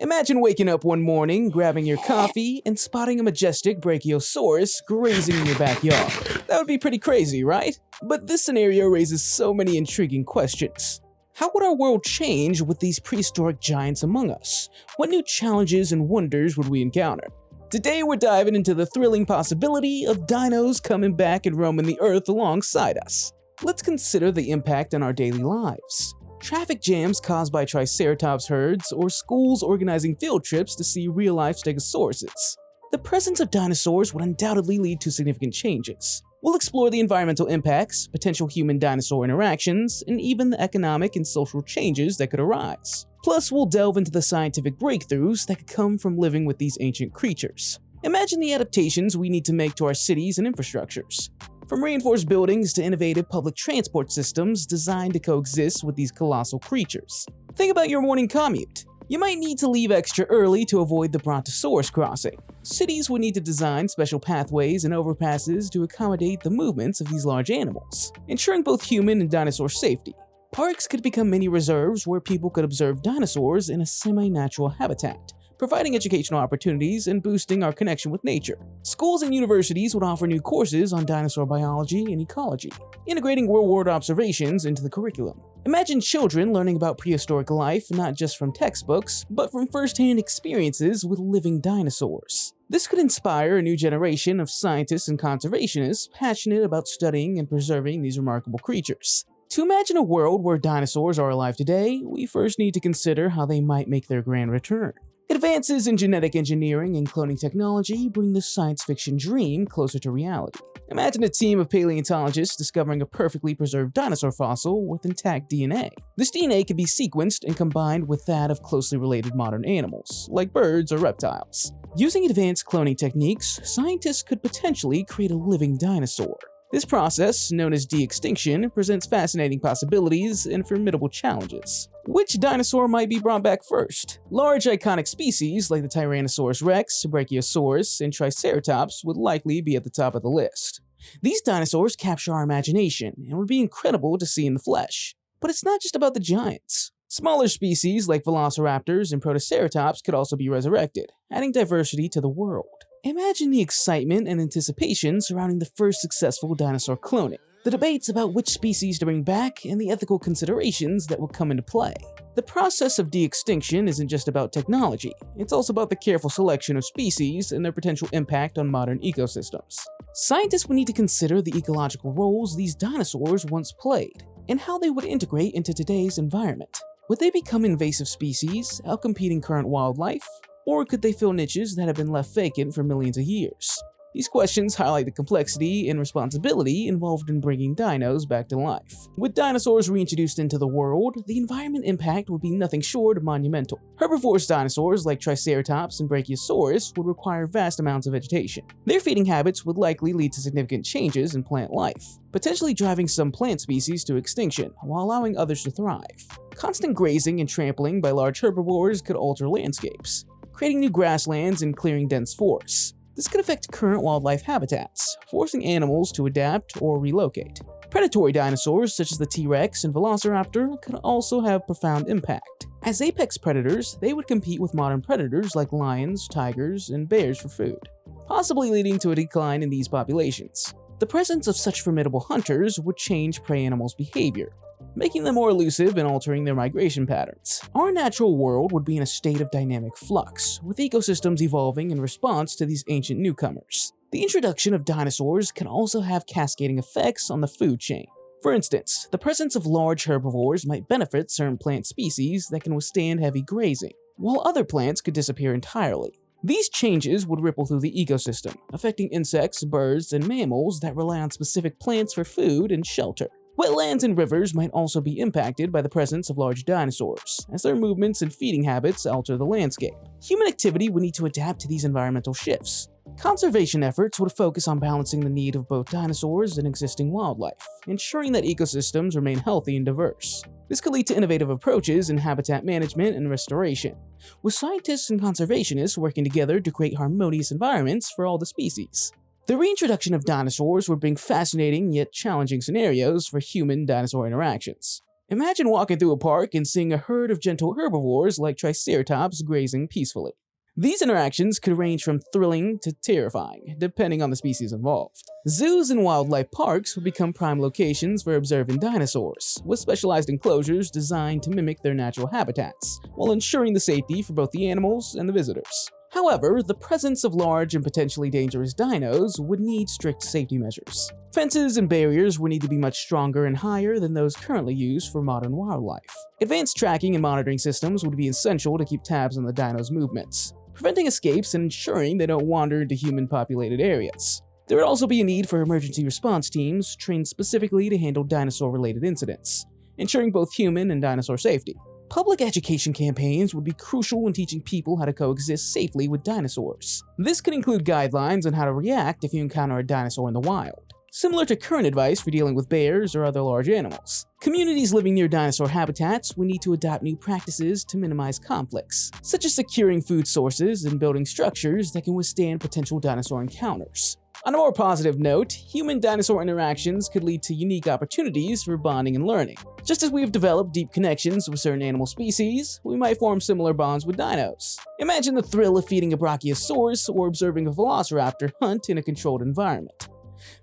Imagine waking up one morning, grabbing your coffee, and spotting a majestic brachiosaurus grazing in your backyard. That would be pretty crazy, right? But this scenario raises so many intriguing questions. How would our world change with these prehistoric giants among us? What new challenges and wonders would we encounter? Today we're diving into the thrilling possibility of dinos coming back and roaming the earth alongside us. Let's consider the impact on our daily lives. Traffic jams caused by triceratops herds, or schools organizing field trips to see real-life stegosauruses. The presence of dinosaurs would undoubtedly lead to significant changes. We'll explore the environmental impacts, potential human-dinosaur interactions, and even the economic and social changes that could arise. Plus, we'll delve into the scientific breakthroughs that could come from living with these ancient creatures. Imagine the adaptations we need to make to our cities and infrastructures. From reinforced buildings to innovative public transport systems designed to coexist with these colossal creatures. Think about your morning commute. You might need to leave extra early to avoid the Brontosaurus crossing. Cities would need to design special pathways and overpasses to accommodate the movements of these large animals, ensuring both human and dinosaur safety. Parks could become mini reserves where people could observe dinosaurs in a semi-natural habitat, providing educational opportunities and boosting our connection with nature. Schools and universities would offer new courses on dinosaur biology and ecology, integrating real-world observations into the curriculum. Imagine children learning about prehistoric life not just from textbooks, but from first-hand experiences with living dinosaurs. This could inspire a new generation of scientists and conservationists passionate about studying and preserving these remarkable creatures. To imagine a world where dinosaurs are alive today, we first need to consider how they might make their grand return. Advances in genetic engineering and cloning technology bring this science fiction dream closer to reality. Imagine a team of paleontologists discovering a perfectly preserved dinosaur fossil with intact DNA. This DNA could be sequenced and combined with that of closely related modern animals, like birds or reptiles. Using advanced cloning techniques, scientists could potentially create a living dinosaur. This process, known as de-extinction, presents fascinating possibilities and formidable challenges. Which dinosaur might be brought back first? Large iconic species like the Tyrannosaurus rex, Brachiosaurus, and Triceratops would likely be at the top of the list. These dinosaurs capture our imagination and would be incredible to see in the flesh. But it's not just about the giants. Smaller species like Velociraptors and Protoceratops could also be resurrected, adding diversity to the world. Imagine the excitement and anticipation surrounding the first successful dinosaur cloning, the debates about which species to bring back, and the ethical considerations that will come into play. The process of de-extinction isn't just about technology, it's also about the careful selection of species and their potential impact on modern ecosystems. Scientists will need to consider the ecological roles these dinosaurs once played, and how they would integrate into today's environment. Would they become invasive species, outcompeting current wildlife? Or could they fill niches that have been left vacant for millions of years? These questions highlight the complexity and responsibility involved in bringing dinos back to life. With dinosaurs reintroduced into the world, the environment impact would be nothing short of monumental. Herbivorous dinosaurs like Triceratops and Brachiosaurus would require vast amounts of vegetation. Their feeding habits would likely lead to significant changes in plant life, potentially driving some plant species to extinction while allowing others to thrive. Constant grazing and trampling by large herbivores could alter landscapes, creating new grasslands and clearing dense forests. This could affect current wildlife habitats, forcing animals to adapt or relocate. Predatory dinosaurs such as the T-Rex and Velociraptor could also have profound impact. As apex predators, they would compete with modern predators like lions, tigers, and bears for food, possibly leading to a decline in these populations. The presence of such formidable hunters would change prey animals' behavior, making them more elusive and altering their migration patterns. Our natural world would be in a state of dynamic flux, with ecosystems evolving in response to these ancient newcomers. The introduction of dinosaurs can also have cascading effects on the food chain. For instance, the presence of large herbivores might benefit certain plant species that can withstand heavy grazing, while other plants could disappear entirely. These changes would ripple through the ecosystem, affecting insects, birds, and mammals that rely on specific plants for food and shelter. Wetlands and rivers might also be impacted by the presence of large dinosaurs, as their movements and feeding habits alter the landscape. Human activity would need to adapt to these environmental shifts. Conservation efforts would focus on balancing the need of both dinosaurs and existing wildlife, ensuring that ecosystems remain healthy and diverse. This could lead to innovative approaches in habitat management and restoration, with scientists and conservationists working together to create harmonious environments for all the species. The reintroduction of dinosaurs would bring fascinating yet challenging scenarios for human-dinosaur interactions. Imagine walking through a park and seeing a herd of gentle herbivores like triceratops grazing peacefully. These interactions could range from thrilling to terrifying, depending on the species involved. Zoos and wildlife parks would become prime locations for observing dinosaurs, with specialized enclosures designed to mimic their natural habitats, while ensuring the safety for both the animals and the visitors. However, the presence of large and potentially dangerous dinos would need strict safety measures. Fences and barriers would need to be much stronger and higher than those currently used for modern wildlife. Advanced tracking and monitoring systems would be essential to keep tabs on the dinos' movements, preventing escapes and ensuring they don't wander into human-populated areas. There would also be a need for emergency response teams trained specifically to handle dinosaur-related incidents, ensuring both human and dinosaur safety. Public education campaigns would be crucial in teaching people how to coexist safely with dinosaurs. This could include guidelines on how to react if you encounter a dinosaur in the wild, similar to current advice for dealing with bears or other large animals. Communities living near dinosaur habitats would need to adopt new practices to minimize conflicts, such as securing food sources and building structures that can withstand potential dinosaur encounters. On a more positive note, human-dinosaur interactions could lead to unique opportunities for bonding and learning. Just as we have developed deep connections with certain animal species, we might form similar bonds with dinos. Imagine the thrill of feeding a brachiosaurus or observing a velociraptor hunt in a controlled environment.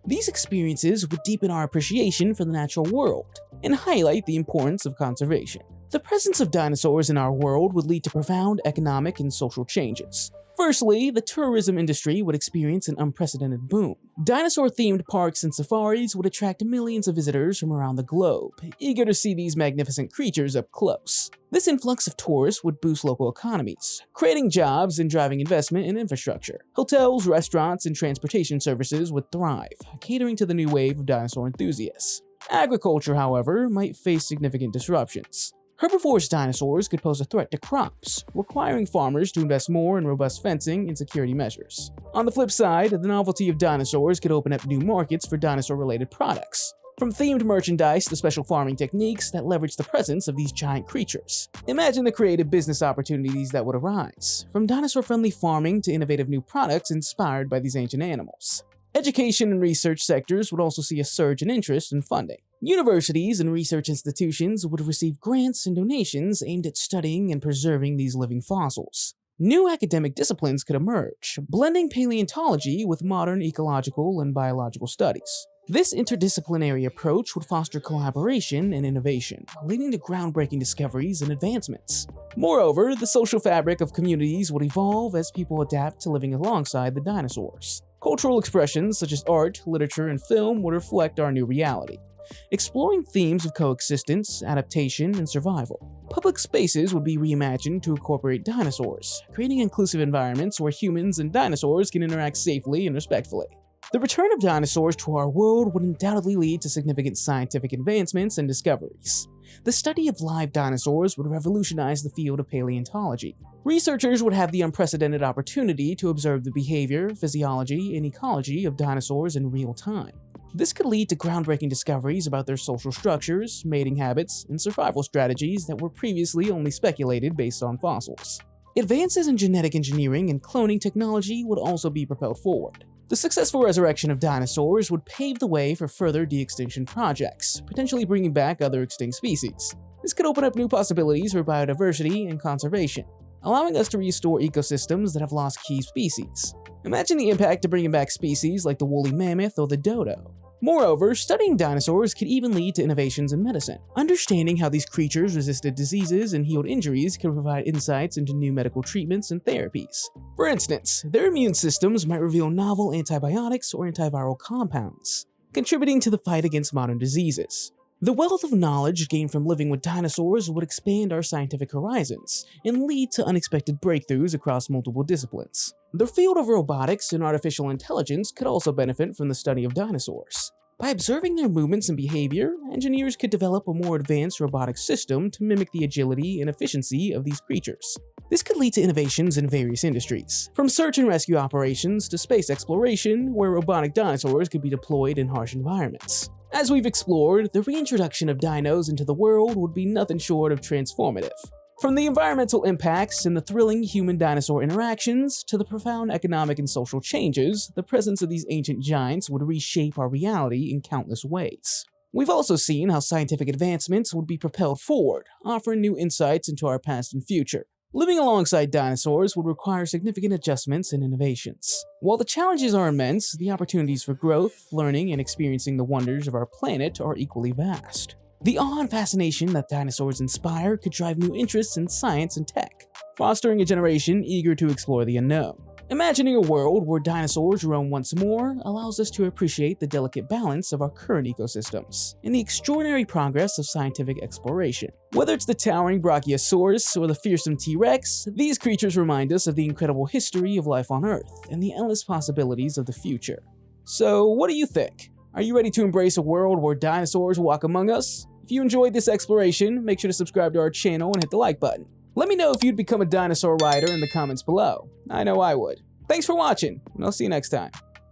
These experiences would deepen our appreciation for the natural world and highlight the importance of conservation. The presence of dinosaurs in our world would lead to profound economic and social changes. Firstly, the tourism industry would experience an unprecedented boom. Dinosaur-themed parks and safaris would attract millions of visitors from around the globe, eager to see these magnificent creatures up close. This influx of tourists would boost local economies, creating jobs and driving investment in infrastructure. Hotels, restaurants, and transportation services would thrive, catering to the new wave of dinosaur enthusiasts. Agriculture, however, might face significant disruptions. Herbivorous dinosaurs could pose a threat to crops, requiring farmers to invest more in robust fencing and security measures. On the flip side, the novelty of dinosaurs could open up new markets for dinosaur-related products, from themed merchandise to special farming techniques that leverage the presence of these giant creatures. Imagine the creative business opportunities that would arise, from dinosaur-friendly farming to innovative new products inspired by these ancient animals. Education and research sectors would also see a surge in interest and funding. Universities and research institutions would receive grants and donations aimed at studying and preserving these living fossils. New academic disciplines could emerge, blending paleontology with modern ecological and biological studies. This interdisciplinary approach would foster collaboration and innovation, leading to groundbreaking discoveries and advancements. Moreover, the social fabric of communities would evolve as people adapt to living alongside the dinosaurs. Cultural expressions such as art, literature, and film would reflect our new reality, exploring themes of coexistence, adaptation, and survival. Public spaces would be reimagined to incorporate dinosaurs, creating inclusive environments where humans and dinosaurs can interact safely and respectfully. The return of dinosaurs to our world would undoubtedly lead to significant scientific advancements and discoveries. The study of live dinosaurs would revolutionize the field of paleontology. Researchers would have the unprecedented opportunity to observe the behavior, physiology, and ecology of dinosaurs in real time. This could lead to groundbreaking discoveries about their social structures, mating habits, and survival strategies that were previously only speculated based on fossils. Advances in genetic engineering and cloning technology would also be propelled forward. The successful resurrection of dinosaurs would pave the way for further de-extinction projects, potentially bringing back other extinct species. This could open up new possibilities for biodiversity and conservation, allowing us to restore ecosystems that have lost key species. Imagine the impact of bringing back species like the woolly mammoth or the dodo. Moreover, studying dinosaurs could even lead to innovations in medicine. Understanding how these creatures resisted diseases and healed injuries could provide insights into new medical treatments and therapies. For instance, their immune systems might reveal novel antibiotics or antiviral compounds, contributing to the fight against modern diseases. The wealth of knowledge gained from living with dinosaurs would expand our scientific horizons and lead to unexpected breakthroughs across multiple disciplines. The field of robotics and artificial intelligence could also benefit from the study of dinosaurs. By observing their movements and behavior, engineers could develop a more advanced robotic system to mimic the agility and efficiency of these creatures. This could lead to innovations in various industries, from search and rescue operations to space exploration, where robotic dinosaurs could be deployed in harsh environments. As we've explored, the reintroduction of dinos into the world would be nothing short of transformative. From the environmental impacts and the thrilling human-dinosaur interactions to the profound economic and social changes, the presence of these ancient giants would reshape our reality in countless ways. We've also seen how scientific advancements would be propelled forward, offering new insights into our past and future. Living alongside dinosaurs would require significant adjustments and innovations. While the challenges are immense, the opportunities for growth, learning, and experiencing the wonders of our planet are equally vast. The awe and fascination that dinosaurs inspire could drive new interests in science and tech, fostering a generation eager to explore the unknown. Imagining a world where dinosaurs roam once more allows us to appreciate the delicate balance of our current ecosystems and the extraordinary progress of scientific exploration. Whether it's the towering Brachiosaurus or the fearsome T-Rex, these creatures remind us of the incredible history of life on Earth and the endless possibilities of the future. So, what do you think? Are you ready to embrace a world where dinosaurs walk among us? If you enjoyed this exploration, make sure to subscribe to our channel and hit the like button. Let me know if you'd become a dinosaur rider in the comments below. I know I would. Thanks for watching, and I'll see you next time.